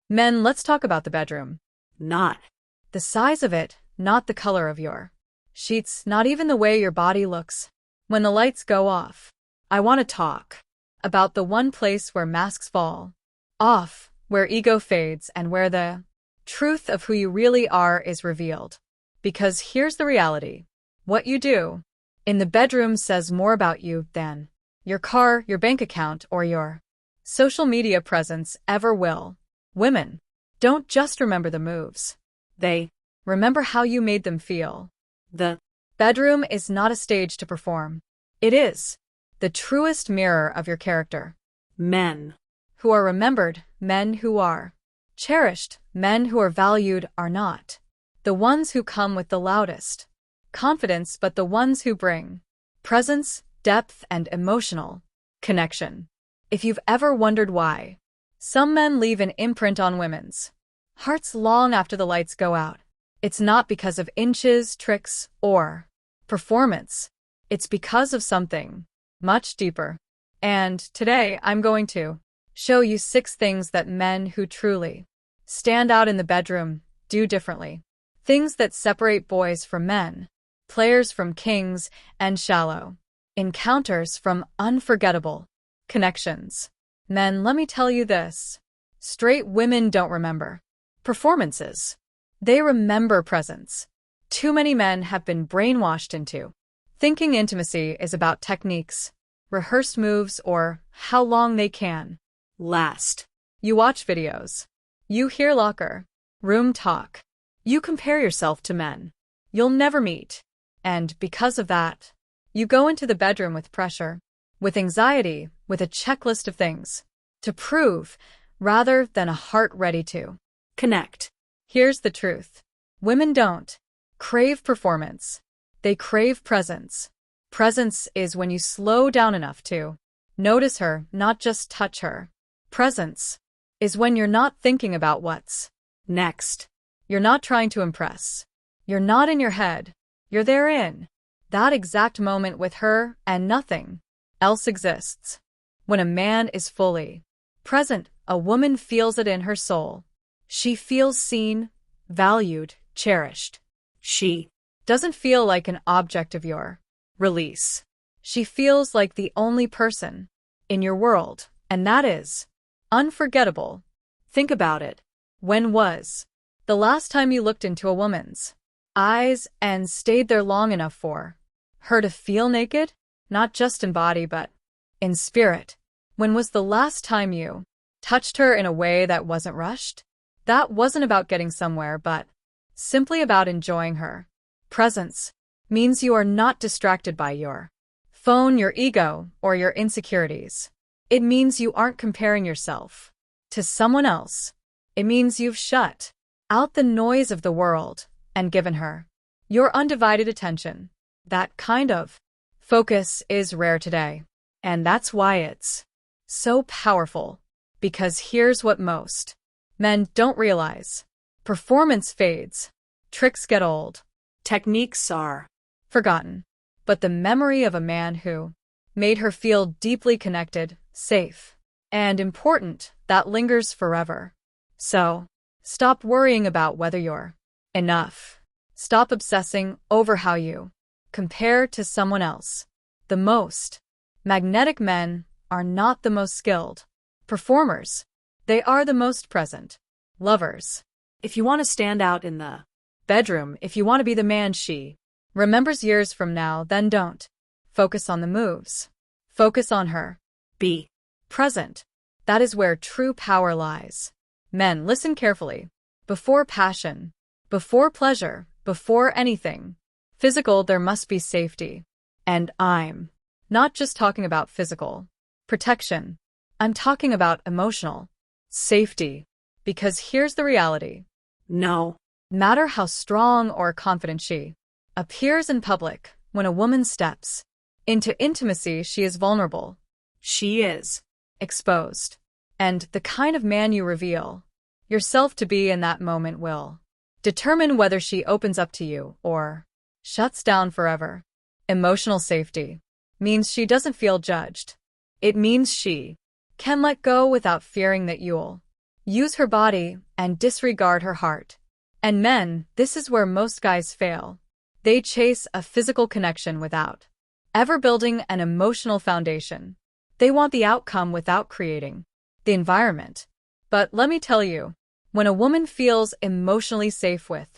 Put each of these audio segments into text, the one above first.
Men, let's talk about the bedroom. Not. The size of it, not the color of your sheets, not even the way your body looks. When the lights go off, I want to talk about the one place where masks fall off, where ego fades, and where the truth of who you really are is revealed. Because here's the reality. What you do in the bedroom says more about you than your car, your bank account, or your social media presence ever will. Women don't just remember the moves. They remember how you made them feel. The bedroom is not a stage to perform. It is the truest mirror of your character. Men Who are remembered, men who are cherished, men who are valued are not the ones who come with the loudest confidence, but the ones who bring presence, depth, and emotional connection. If you've ever wondered why some men leave an imprint on women's hearts long after the lights go out, it's not because of inches, tricks, or performance. It's because of something much deeper. And today I'm going to show you 6 things that men who truly stand out in the bedroom do differently. Things that separate boys from men, players from kings, and shallow encounters from unforgettable connections. Men, let me tell you this. Straight women don't remember performances. They remember presence. Too many men have been brainwashed into thinking intimacy is about techniques, rehearsed moves, or how long they can last. You watch videos. You hear locker room talk. You compare yourself to men you'll never meet. And because of that, you go into the bedroom with pressure, with anxiety, with a checklist of things to prove rather than a heart ready to Connect. Here's the truth. Women don't crave performance. They crave presence. Presence is when you slow down enough to notice her, not just touch her. Presence is when you're not thinking about what's next. You're not trying to impress. You're not in your head. You're there in that exact moment with her, and nothing else exists. When a man is fully present, a woman feels it in her soul. She feels seen, valued, cherished. She doesn't feel like an object of your release. She feels like the only person in your world, and that is unforgettable. Think about it. When was the last time you looked into a woman's eyes and stayed there long enough for her to feel naked? Not just in body, but in spirit. When was the last time you touched her in a way that wasn't rushed? That wasn't about getting somewhere, but simply about enjoying her. Presence means you are not distracted by your phone, your ego, or your insecurities. It means you aren't comparing yourself to someone else. It means you've shut out the noise of the world and given her your undivided attention. That kind of focus is rare today, and that's why it's so powerful. Because here's what most men don't realize. Performance fades. Tricks get old. techniques are Forgotten. But the memory of a man who made her feel deeply connected, safe, and important, that lingers forever. So, stop worrying about whether you're enough. Stop obsessing over how you compare to someone else. The most magnetic men are not the most skilled performers. They are the most present lovers. If you want to stand out in the bedroom, if you want to be the man she remembers years from now, then don't focus on the moves. Focus on her. Be present. That is where true power lies. Men, listen carefully. Before passion, before pleasure, before anything physical, there must be safety. And I'm not just talking about physical protection. I'm talking about emotional safety. Because here's the reality. no Matter how strong or confident she appears in public, when a woman steps into intimacy, she is vulnerable. She is Exposed. And the kind of man you reveal yourself to be in that moment will determine whether she opens up to you or shuts down forever. Emotional safety means she doesn't feel judged. It means she can let go without fearing that you'll use her body, and disregard her heart. And men, this is where most guys fail. They chase a physical connection without ever building an emotional foundation. They want the outcome without creating the environment. But let me tell you, when a woman feels emotionally safe with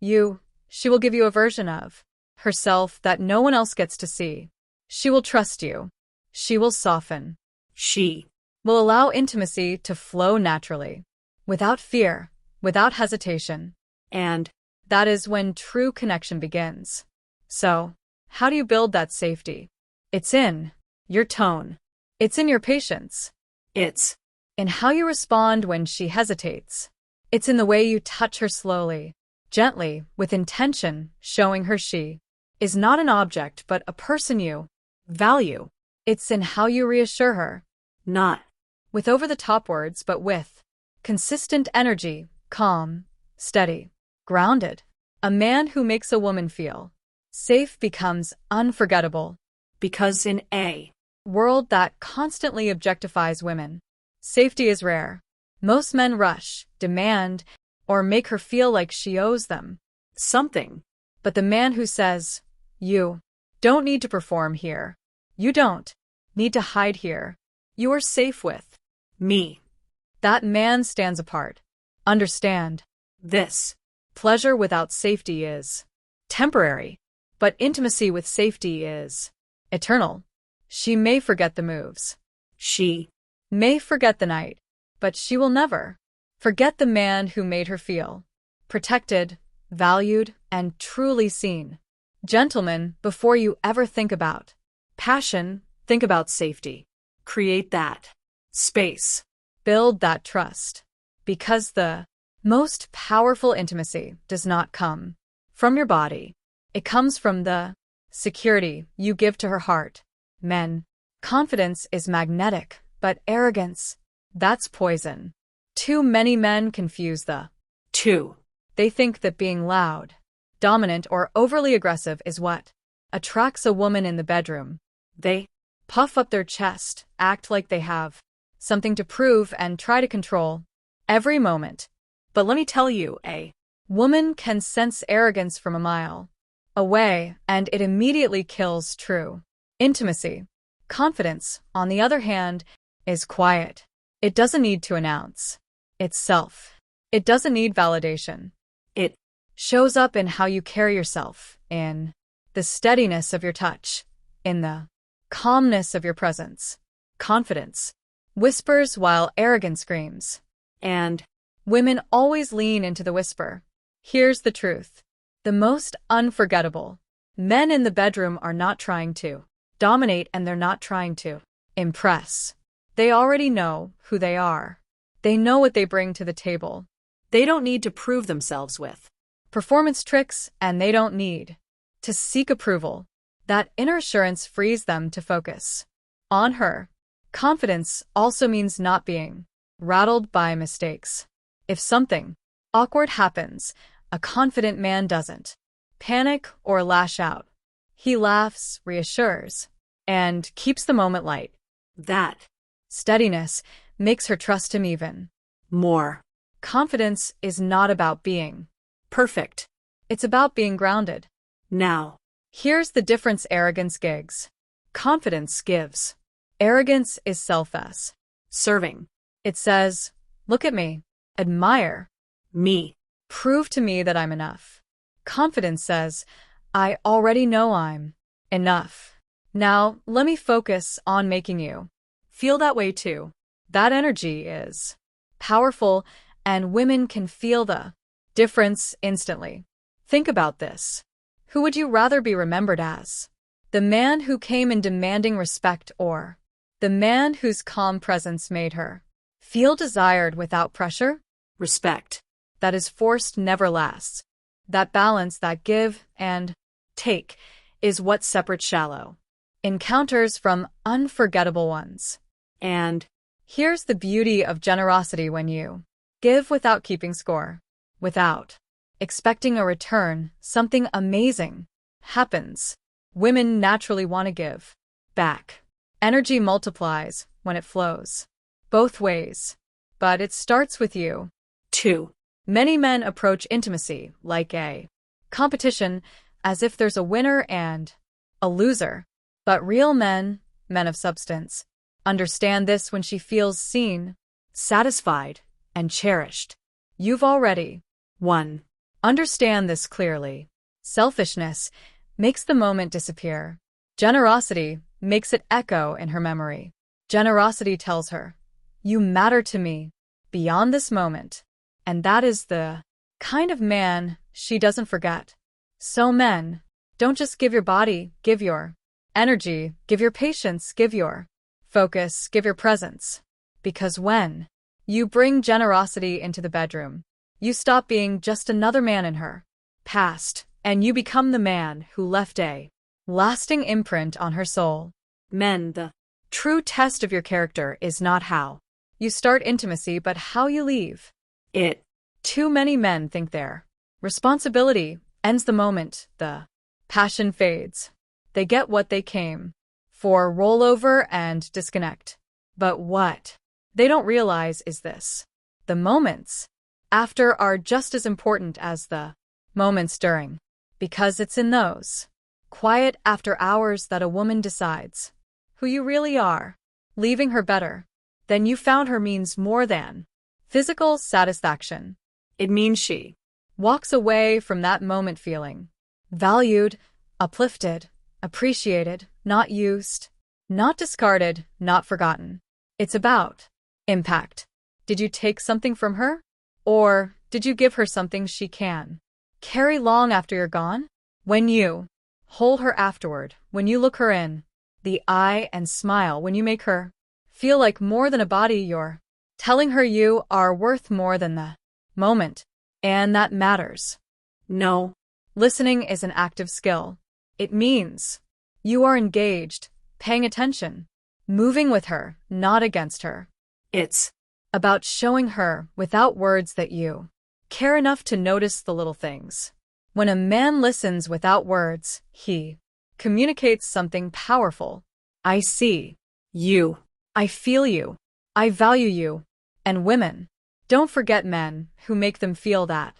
you, she will give you a version of herself that no one else gets to see. She will trust you. She will soften. She Will allow intimacy to flow naturally, without fear, without hesitation. and That is when true connection begins. So, how do you build that safety? It's in your tone. It's in your patience. it's In how you respond when she hesitates. It's in the way you touch her slowly, gently, with intention, showing her she is not an object but a person you value. It's in how you reassure her, not with over-the-top words but with consistent energy, calm, steady, grounded. A man who makes a woman feel safe becomes unforgettable. because in a World that constantly objectifies women, safety is rare. Most men rush, demand, or make her feel like she owes them something. But the man who says, you don't need to perform here. You don't need to hide here. You are safe with Me. that man stands apart. Understand, This. pleasure without safety is temporary, but intimacy with safety is eternal. She may forget the moves, She. may forget the night, but she will never forget the man who made her feel protected, valued, and truly seen. Gentlemen, before you ever think about passion, think about safety. Create that space. Build that trust. Because the most powerful intimacy does not come from your body. It comes from the security you give to her heart. Men, confidence is magnetic, but arrogance, that's poison. Too many men confuse the Two. They think that being loud, dominant, or overly aggressive is what attracts a woman in the bedroom. They. Puff up their chest, act like they have something to prove, and try to control every moment. But let me tell you, a woman can sense arrogance from a mile away, and it immediately kills true intimacy. Confidence, on the other hand, is quiet. It doesn't need to announce itself. It doesn't need validation. It. Shows up in how you carry yourself, in the steadiness of your touch, in the calmness of your presence. Confidence whispers while arrogance screams. And Women always lean into the whisper. Here's the truth. The most unforgettable men in the bedroom are not trying to dominate, and they're not trying to impress. They already know who they are. They know what they bring to the table. they don't need to prove themselves with Performance tricks, and they don't need to seek approval. That inner assurance frees them to focus on her. Confidence also means not being rattled by mistakes. If something awkward happens, a confident man doesn't panic or lash out. He laughs, reassures, and keeps the moment light. that. Steadiness makes her trust him even More. Confidence is not about being Perfect. it's about being grounded. Now. Here's the difference arrogance gives. Confidence gives. Arrogance is self-s. Serving. It says, look at me. Admire. Me. Prove to me that I'm enough. Confidence says, I already know I'm enough. Now, let me focus on making you feel that way too. That energy is powerful, and women can feel the difference instantly. Think about this. Who would you rather be remembered as? The man who came in demanding respect, or the man whose calm presence made her feel desired without pressure? Respect. That is forced never lasts. That balance, that give and take, is what separates shallow encounters from unforgettable ones. And Here's the beauty of generosity: when you give without keeping score, without expecting a return, something amazing happens. Women naturally want to give back. Energy multiplies when it flows both ways. but it starts with you. 2. Many men approach intimacy like a competition, as if there's a winner and a loser. But real men, men of substance, understand this when she feels seen, satisfied, and cherished. You've already 1. understand this clearly. Selfishness makes the moment disappear. Generosity makes it echo in her memory. Generosity tells her, you matter to me beyond this moment. And that is the kind of man she doesn't forget. So men, don't just give your body, give your energy, give your patience, give your focus, give your presence. Because when you bring generosity into the bedroom, you stop being just another man in her past, and you become the man who left a lasting imprint on her soul. Men, the true test of your character is not how you start intimacy, but how you leave it. Too many men think their responsibility ends the moment the passion fades. They get what they came for, roll over and disconnect. But what they don't realize is this: the moments after are just as important as the moments during, because it's in those quiet after hours that a woman decides who you really are. Leaving her better than you found her means more than physical satisfaction. It means she walks away from that moment feeling valued, uplifted, appreciated, not used, not discarded, not forgotten. It's about impact. Did you take something from her? Or did you give her something she can carry long after you're gone? When you hold her afterward, when you look her in the eye and smile, when you make her feel like more than a body, you're telling her you are worth more than the moment. And that matters. No. Listening is an active skill. It means you are engaged, paying attention, moving with her, not against her. It's about showing her without words that you care enough to notice the little things. When a man listens without words, he communicates something powerful. I see you. I feel you. I value you. And women don't forget men who make them feel that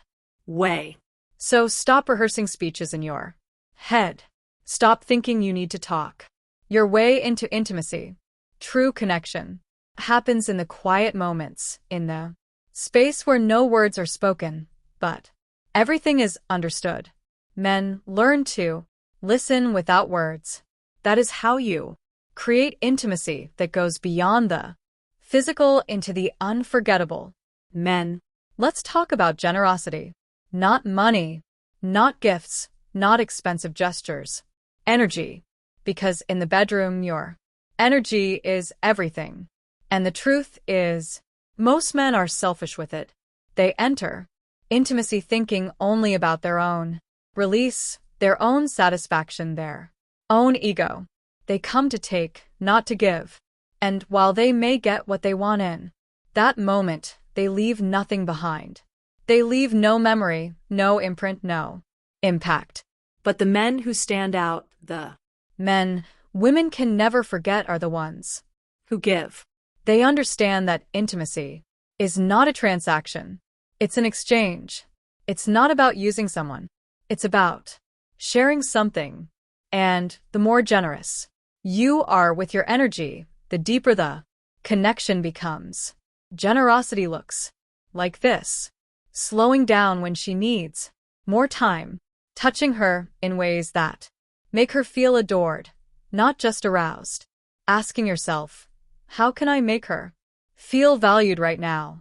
way. So stop rehearsing speeches in your head. Stop thinking you need to talk your way into intimacy. True connection happens in the quiet moments, in the space where no words are spoken, but everything is understood. Men, learn to listen without words. That is how you create intimacy that goes beyond the physical into the unforgettable. Men, let's talk about generosity. Not money, not gifts, not expensive gestures. Energy. Because in the bedroom, your energy is everything. And the truth is, most men are selfish with it. They enter intimacy thinking only about their own release, their own satisfaction, their own ego. They come to take, not to give. And while they may get what they want in that moment, they leave nothing behind. They leave no memory, no imprint, no impact. But the men who stand out, the men women can never forget, are the ones who give. They understand that intimacy is not a transaction. It's an exchange. It's not about using someone. It's about sharing something. And the more generous you are with your energy, the deeper the connection becomes. Generosity looks like this: slowing down when she needs more time, touching her in ways that make her feel adored, not just aroused. Asking yourself, how can I make her feel valued right now?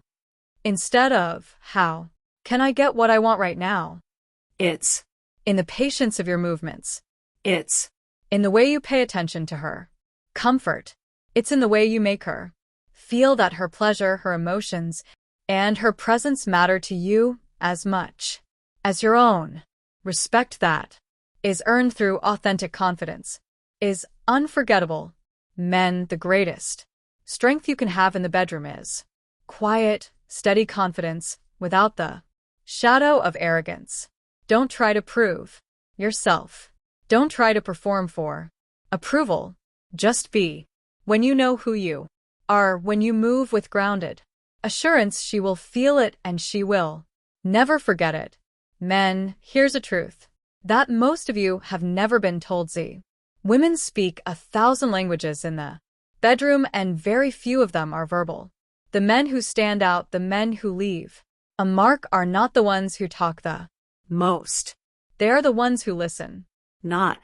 Instead of, how can I get what I want right now? It's in the patience of your movements. It's in the way you pay attention to her comfort. It's in the way you make her feel that her pleasure, her emotions, and her presence matter to you as much as your own. Respect that is earned through authentic confidence is unforgettable. Men, the greatest strength you can have in the bedroom is quiet, steady confidence without the shadow of arrogance. Don't try to prove yourself. Don't try to perform for approval. Just be when you know who you are, when you move with grounded Assurance she will feel it and she will never forget it. Men, here's a truth that most of you have never been told. Women speak 1,000 languages in the bedroom and very few of them are verbal. The men who stand out, the men who leave a mark are not the ones who talk the most. They are the ones who listen. Not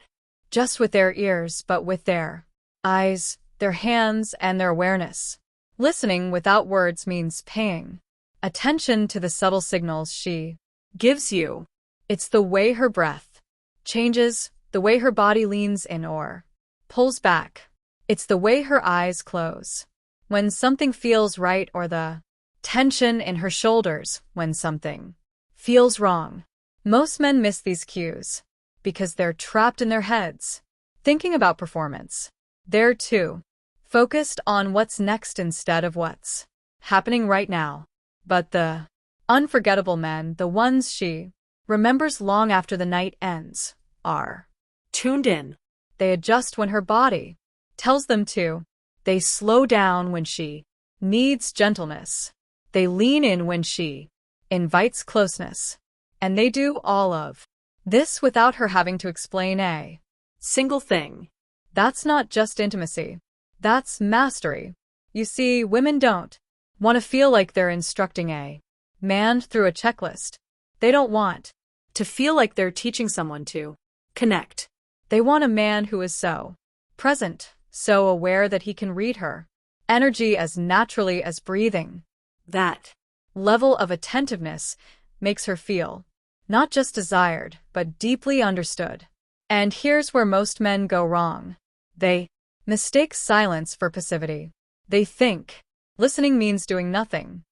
Just with their ears, but with their eyes, their hands, and their awareness. Listening without words means paying attention to the subtle signals she gives you. It's the way her breath changes, the way her body leans in or pulls back. It's the way her eyes close when something feels right, or the tension in her shoulders when something feels wrong. Most men miss these cues because they're trapped in their heads, thinking about performance. They're too focused on what's next instead of what's happening right now. But the unforgettable men, the ones she remembers long after the night ends, are tuned in. They adjust when her body tells them to. They slow down when she needs gentleness. They lean in when she invites closeness. And they do all of this without her having to explain a single thing. That's not just intimacy. That's mastery. You see, women don't want to feel like they're instructing a man through a checklist. They don't want to feel like they're teaching someone to connect. They want a man who is so present, so aware that he can read her energy as naturally as breathing. That level of attentiveness makes her feel not just desired, but deeply understood. And here's where most men go wrong. They mistake silence for passivity. They think listening means doing nothing.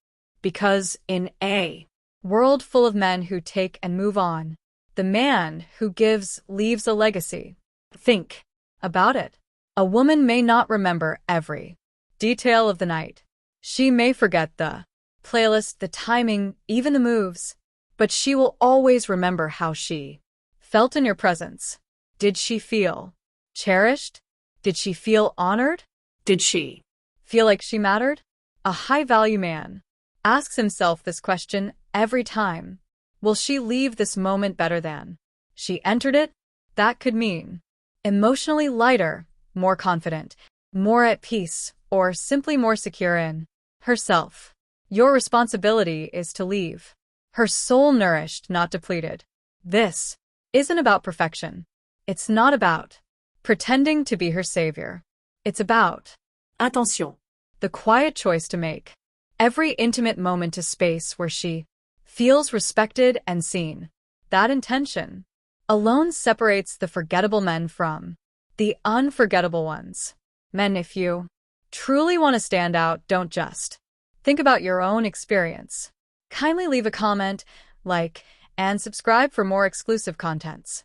Because in a world full of men who take and move on, the man who gives leaves a legacy. Think about it. A woman may not remember every detail of the night. She may forget the playlist, the timing, even the moves. But she will always remember how she felt in your presence. Did she feel cherished? Did she feel honored? Did she feel like she mattered? A high-value man asks himself this question every time. Will she leave this moment better than she entered it? That could mean emotionally lighter, more confident, more at peace, or simply more secure in herself. Your responsibility is to leave her soul nourished, not depleted. This isn't about perfection. It's not about pretending to be her savior. It's about attention, the quiet choice to make every intimate moment a space where she feels respected and seen. That intention alone separates the forgettable men from the unforgettable ones. Men, if you truly want to stand out, don't just think about your own experience. Kindly leave a comment, like, and subscribe for more exclusive contents.